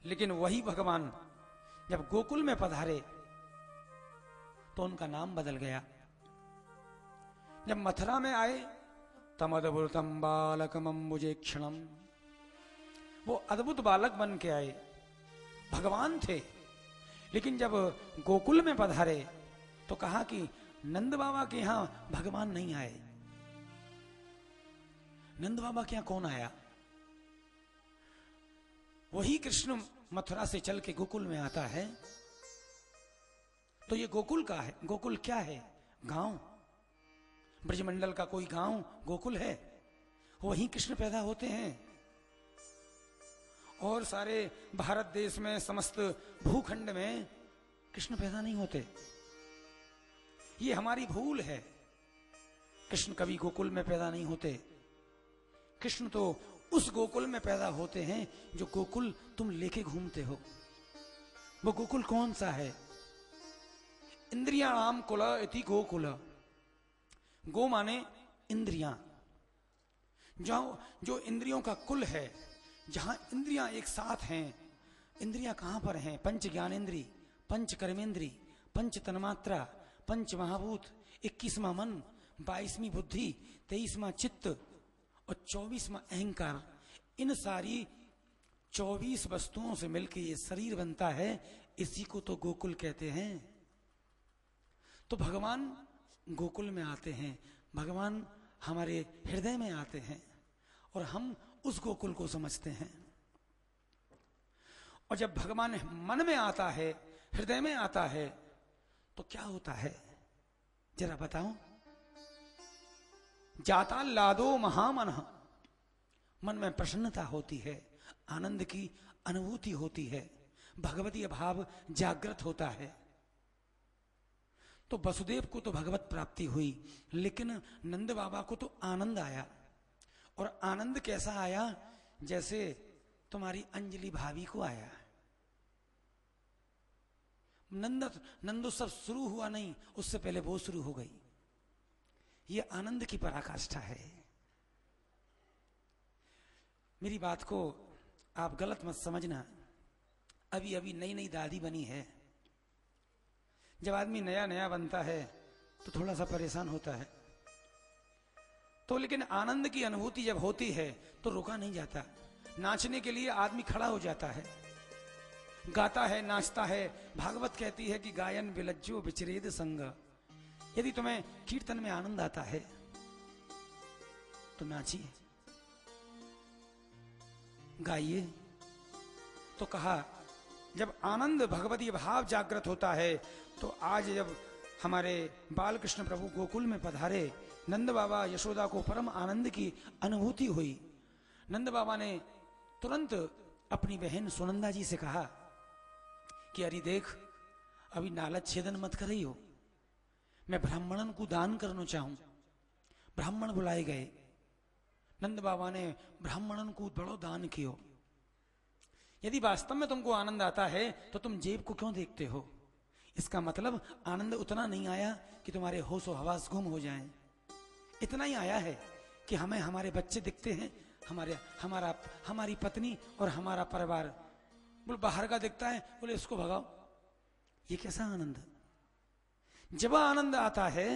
लेकिन वही भगवान जब गोकुल में पधारे तो उनका नाम बदल गया। जब मथुरा में आए तमद्भुतम बालकमंबुजे क्षणम, वो अद्भुत बालक बन के आए, भगवान थे। लेकिन जब गोकुल में पधारे तो कहा कि नंद बाबा के यहां भगवान नहीं आए। नंद बाबा के यहां कौन आया? वही कृष्ण मथुरा से चल के गोकुल में आता है। तो ये गोकुल का है। गोकुल क्या है? गांव। ब्रजमंडल का कोई गांव गोकुल है, वहीं कृष्ण पैदा होते हैं। और सारे भारत देश में, समस्त भूखंड में कृष्ण पैदा नहीं होते। ये हमारी भूल है। कृष्ण कभी गोकुल में पैदा नहीं होते। कृष्ण तो उस गोकुल में पैदा होते हैं जो गोकुल तुम लेके घूमते हो। वो गोकुल कौन सा है? इंद्रियाणाम कुल इति गोकुल। गो माने इंद्रियां, जो इंद्रियों का कुल है, जहां इंद्रियां एक साथ हैं। इंद्रियां कहां पर हैं? पंच ज्ञानेन्द्री, पंच कर्मेंद्री, पंच तन्मात्रा, पंच महाभूत, 21वां मन, 22वीं बुद्धि, 23वां चित्त और 24वां अहंकार। इन सारी 24 वस्तुओं से मिलकर ये शरीर बनता है। इसी को तो गोकुल कहते हैं। तो भगवान गोकुल में आते हैं, भगवान हमारे हृदय में आते हैं और हम उस गोकुल को समझते हैं। और जब भगवान मन में आता है, हृदय में आता है, तो क्या होता है जरा बताओ? जाता लादो महामन, मन में प्रसन्नता होती है, आनंद की अनुभूति होती है, भगवतीय भाव जागृत होता है। तो वसुदेव को तो भगवत प्राप्ति हुई, लेकिन नंद बाबा को तो आनंद आया। और आनंद कैसा आया? जैसे तुम्हारी अंजलि भाभी को आया। नंदोत्सव शुरू हुआ नहीं, उससे पहले वो शुरू हो गई। ये आनंद की पराकाष्ठा है। मेरी बात को आप गलत मत समझना। अभी अभी नई नई दादी बनी है। जब आदमी नया नया बनता है तो थोड़ा सा परेशान होता है। तो लेकिन आनंद की अनुभूति जब होती है तो रुका नहीं जाता। नाचने के लिए आदमी खड़ा हो जाता है, गाता है, नाचता है। भागवत कहती है कि गायन विलज्जो विचरेद संग। यदि तुम्हें कीर्तन में आनंद आता है तो नाचिए, गाइए। तो कहा जब आनंद भगवती भाव जागृत होता है, तो आज जब हमारे बाल कृष्ण प्रभु गोकुल में पधारे, नंद बाबा यशोदा को परम आनंद की अनुभूति हुई। नंद बाबा ने तुरंत अपनी बहन सुनंदा जी से कहा कि अरे देख, अभी नालच छेदन मत कर रही हो, मैं ब्राह्मणन को दान करना चाहूं। ब्राह्मण बुलाए गए। नंद बाबा ने ब्राह्मणन को बड़ो दान कियो। यदि वास्तव में तुमको आनंद आता है तो तुम जेब को क्यों देखते हो? इसका मतलब आनंद उतना नहीं आया कि तुम्हारे होश और हवास गुम हो जाएं। इतना ही आया है कि हमें हमारे बच्चे दिखते हैं, हमारी पत्नी और हमारा परिवार। बोले बाहर का दिखता है, बोले इसको भगाओ। ये कैसा आनंद? जब आनंद आता है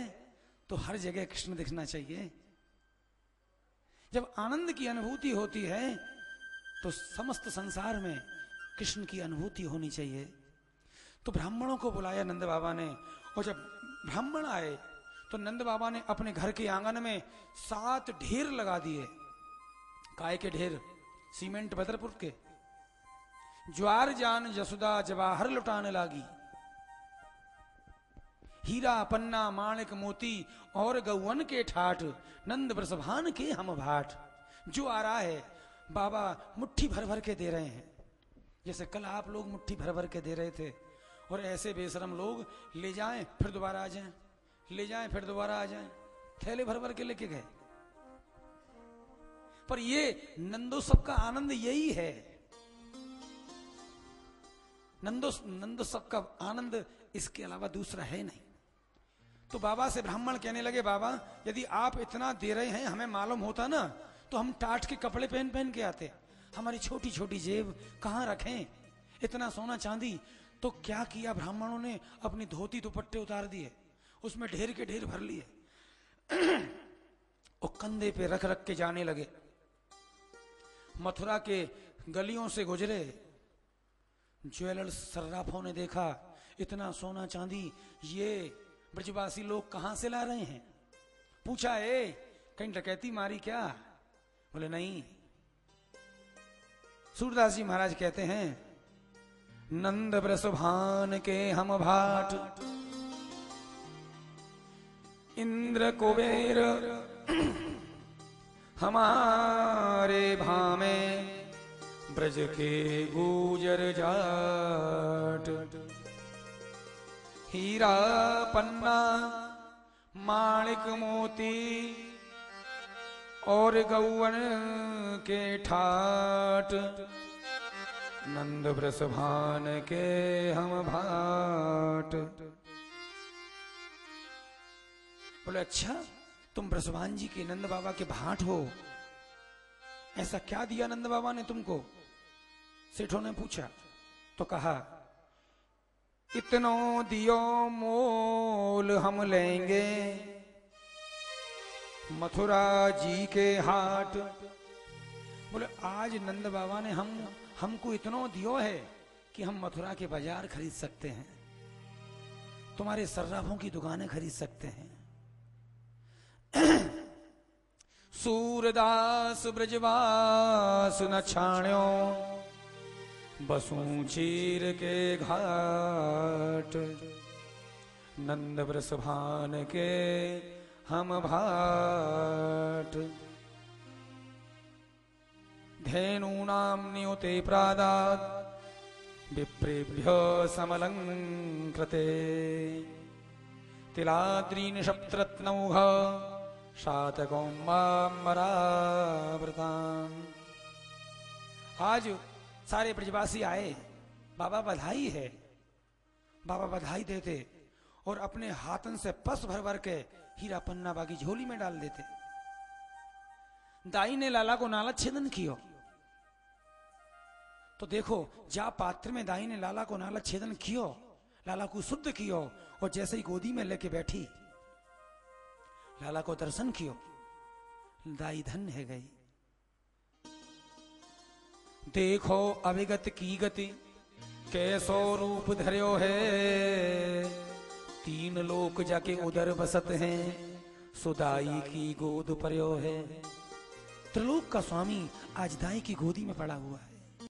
तो हर जगह कृष्ण दिखना चाहिए। जब आनंद की अनुभूति होती है तो समस्त संसार में कृष्ण की अनुभूति होनी चाहिए। तो ब्राह्मणों को बुलाया नंद बाबा ने। और जब ब्राह्मण आए तो नंद बाबा ने अपने घर के आंगन में 7 ढेर लगा दिए। काय के ढेर? सीमेंट बदरपुर के। ज्वार जान जसुदा जवाहर लुटाने लागी, हीरा पन्ना माणिक मोती और गौवन के ठाठ, नंद वृषभान के हम भाट। जो आ रहा है बाबा मुट्ठी भर भर के दे रहे हैं। जैसे कल आप लोग मुट्ठी भर भर के दे रहे थे, और ऐसे बेशरम लोग ले जाएं फिर दोबारा आ जाएं, ले जाएं फिर दोबारा आ जाएं, थैले भर भर के लेके गए। पर ये नंदोत्सव का आनंद यही है। नंदोत्सव का आनंद इसके अलावा दूसरा है नहीं। तो बाबा से ब्राह्मण कहने लगे, बाबा यदि आप इतना दे रहे हैं, हमें मालूम होता ना तो हम टाट के कपड़े पहन पहन के आते। हमारी छोटी छोटी जेब कहां रखें? इतना सोना चांदी, तो क्या किया ब्राह्मणों ने, अपनी धोती दुपट्टे उतार दिए, उसमें ढेर के ढेर भर लिए और कंधे पे रख रख के जाने लगे। मथुरा के गलियों से गुजरे, ज्वेलर्स सर्राफों ने देखा इतना सोना चांदी ये ब्रजवासी लोग कहां से ला रहे हैं। पूछा, कहीं डकैती मारी क्या? बोले नहीं। सूरदास जी महाराज कहते हैं, नंद वृषभान के हम भाट, इंद्र कुबेर हमारे भामे, ब्रज के गुजर जाट, हीरा पन्ना माणिक मोती और गौवन के ठाट, नंद वृषभान के हम भाट। बोले अच्छा, तुम वृषभान जी के नंद बाबा के भाट हो, ऐसा क्या दिया नंद बाबा ने तुमको? सेठों ने पूछा तो कहा, इतनो दियो मोल हम लेंगे मथुरा जी के हाट। बोले आज नंद बाबा ने हमको इतनो दियो है कि हम मथुरा के बाजार खरीद सकते हैं, तुम्हारे सर्राफों की दुकानें खरीद सकते हैं। सूरदास ब्रजवास न छाण्यो, बसू चीर के घाट, नंद वृषभान के हम भाट। धेनूनां नियुते प्रादात्, विप्रेभ्य समलंकृते, तिलाद्रीन् सप्तरत्नौघ, शातकौमामरावृताम्। आज सारे ब्रजवासी आए, बाबा बधाई है, बाबा बधाई देते और अपने हाथन से पस भर भर के हीरा पन्ना बाकी झोली में डाल देते। दाई ने लाला को नाला छेदन कियो, तो देखो जा पात्र में दाई ने लाला को नाला छेदन कियो, लाला को शुद्ध कियो, और जैसे ही गोदी में लेके बैठी लाला को दर्शन कियो, दाई धन्य है गई। देखो अविगत की गति, कैसो रूप धर्यो है, तीन लोक जाके उधर बसत हैं, सुदाई की गोद पर्यो है। त्रिलोक का स्वामी आज दाई की गोदी में पड़ा हुआ है।